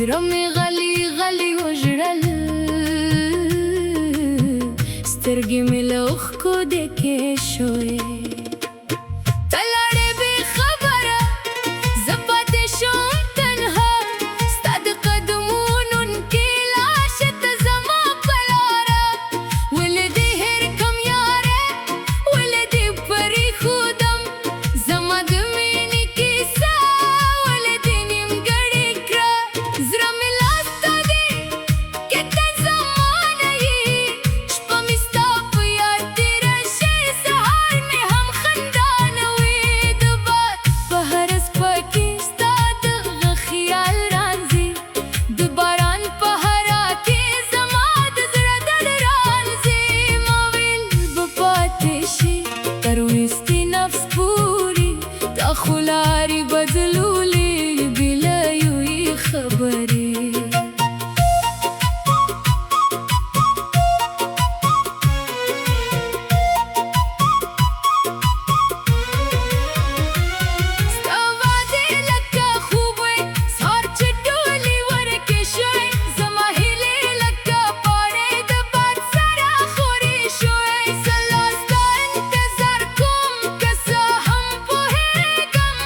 زړه مې غلی غلی وژړل، سترګې مې له اوښکو ډکې شوې. ته لاړې بې خبره، زه پاتې شوم تنها، ستا د قدمونو انکلاشه ته زما په لاره. ولې دې هېر کړم یاره، ولې دې پرېښودم زما د مینې کیسه، ولې دې نیمګړې کړه. زړه مې لاس ته دی که ته زما نه یې، شپه مې ستا په یاد تېره شي، سهار مې هم خندا نه وي. د باد په هره څپه کې ستا دغه خیال راځي، د باران په هره کې زما د زړه درد راځي. ما ویل به پاتې شي تر وروستي نفس پورې، تا خو لارې بدلولې بې له یوې خبرې. ستا وعدې لکه خوب وې، سهار چې ډولې ورکې شوې، زما هیلې لکه پاڼې د باد سره خورې شوې. زه لا ستا انتظار کوم، که څه هم پوهېږم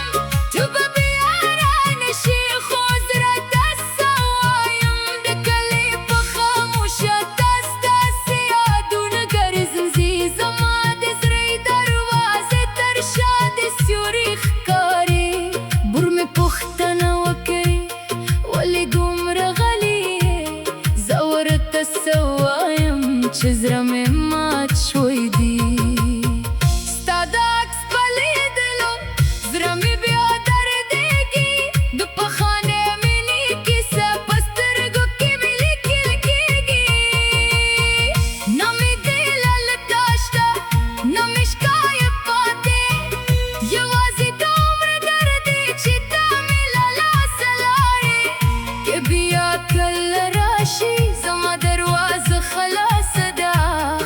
ته به بیا رانه شې، خو زړه ته څه وایم، د کلي په خاموشه تا ستاسې یادونه ګرځي. زما د زړه دروازې تر شا د سیوري ښکاري. بور مې پوښتنه وکړي ولې دومره غلی یې، زه ورته څه وایم چې زړه مې مات شوی دی. ستا د عکس په لیدلو زړه مې بیا دردېږي، د پخوانۍ مینې کیسه په سترګو کې مې لیکل کېږي. نه مې ګیله له تا شته، نه مې شکایت پاتې، یوازې دومره درد دی چې تا مې له لاسه لاړې. که بیا کله راشي زما دروازه خلاصه ده،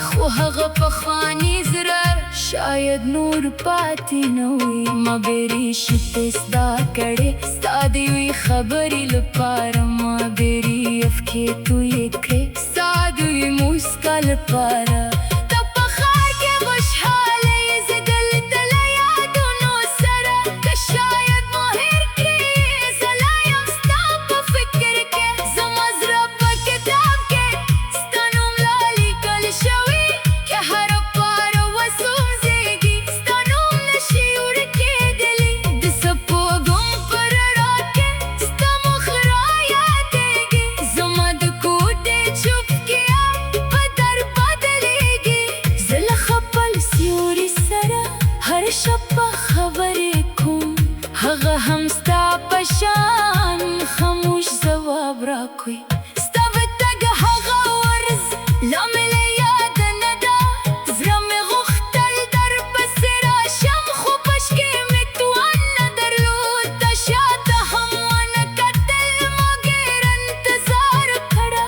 خو هغه پخواني زړه شاید نور پاتې نه وي. ما بیرې شپې ستا کړې، ستا د یوې خبرې لپاره ما بیرې افکې تویې کړې، ستا د یوې موسکا لپاره. ته په ښار کې خوشحاله یې، زه دلته له یادونو سره، که شاید ما هېر کړې، زه لا یم ستا په فکر کې. زما زړه په کتاب کې ستا نوم لا لیکل شوی، که هره پاره وسوځېږي ستا نوم نشي ورکېدلی. د سپوږم په رڼا کې ستا مخ رایادېږي، زما د کوټې چوپتیا په درد بدلېږي. زه له خپل سیوري سره هره شپه خبرې کوم، هغه هم ستا په شان خاموش ځواب راکوي. ستا به تګ هغه ورځ لا مې له یاده نه ده، زړه مې غوښتل درپسې راشم، خو په شکې مې توان نه درلود. تا شاته هم ونه کتل، ما ډېر انتظار کړه،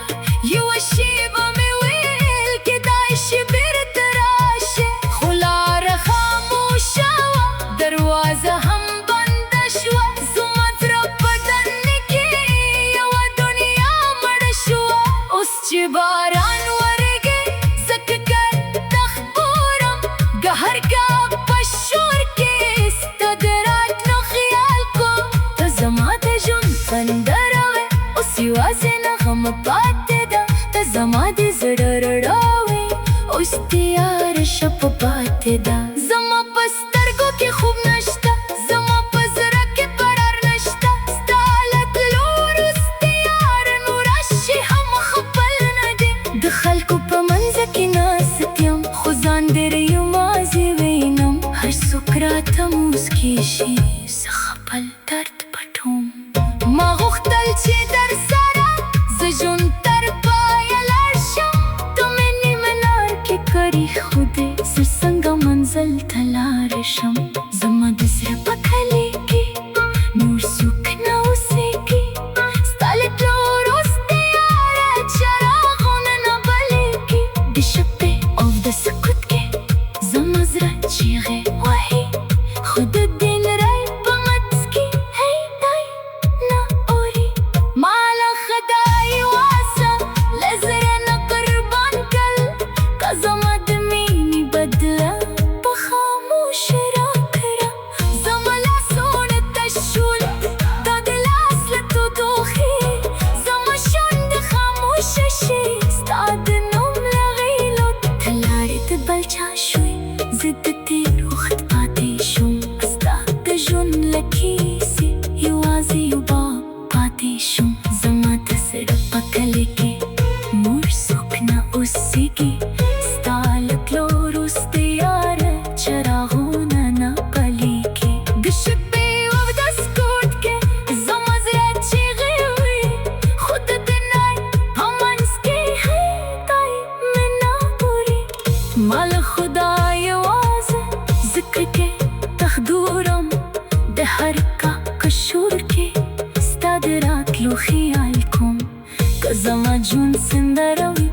یوه شېبه مې ویل کېدای شي بېرته راشې، خو لاره خاموشه وه، دروازه هم بنده شوه. زما زړه په تنې کې یوه دنیا مړه شوه. اوس چې باران ورېږي زه ککر تخت ګورم، ګهرګاه په شور کې ستا د راتلو خیال کوم. ته زما د ژوند سندره وې، اوس یوازې نغمه پاتې ده، ته زما د زړه رڼا وې، اوس تیاره شپه پاتې ده. زما په سترګو کې خوب نشته، زما په زړه کې قرار نشته، ستا له تلو وروسته یاره نو راشي هم خپل نه دی. د خلکو په منځ کې ناست یم، خو ځان ډېر یوازې وینم، هر څوک راته موسکې شي، زه خپل درد پټوم. ما غوښتل چې درسره زه ژوند تر پایه لاړ شم، ته مې نیمه لار کې پرېښودې، زه څنګه منزل ته لاړ شم. زما د زړه په کلي کې نور څوک نه اوسېږي، ستا له تلو وروسته یاره چراغونه نه بلېږي. د شپې او د سکوت کې زما زړه چیغې وهي، خو د دې نرۍ په منځ کې هی دی نه اوري. ما له چا شوي زدتي روخت پاتې شوم ستا د ژوند له کیسې یوازې یو باب پاتې شوم زما د زړه په کلي کې نور څوک نه اوسېږي ستا له تلو وروسته یاره چراغونه نه بلیږي د شپې اوږده سکوت کې زما زړه چیغې وي خو د دنیا په منځ کې خدای مې نه اوري ما له خدای یوازې ذکر کې تخدورم د هر کشور کې ستا د راتلو خیال کوم که زما ژوند سندره وي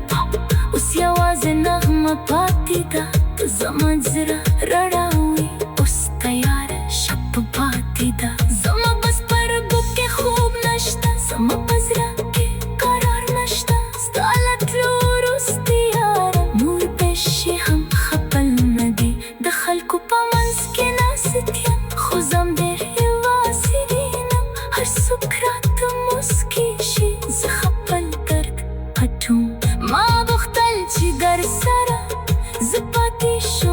اوس یوازې نغمه پاتې ده که زما زړه رڼا وي اوس تیاره شپه پاتې ده زما بس په رګو کې خوب نشته زما په زړه کې قرار نشته ستا له تلو وروسته یاره نور پیشې هم خپل نه دي د خلکو په منځ کې ناست یم خو زم ډېر یوازې یم هر څوک راته موسکی شي زه خپل درد پټوم ما غوښتل چې در سره زه پاتې شم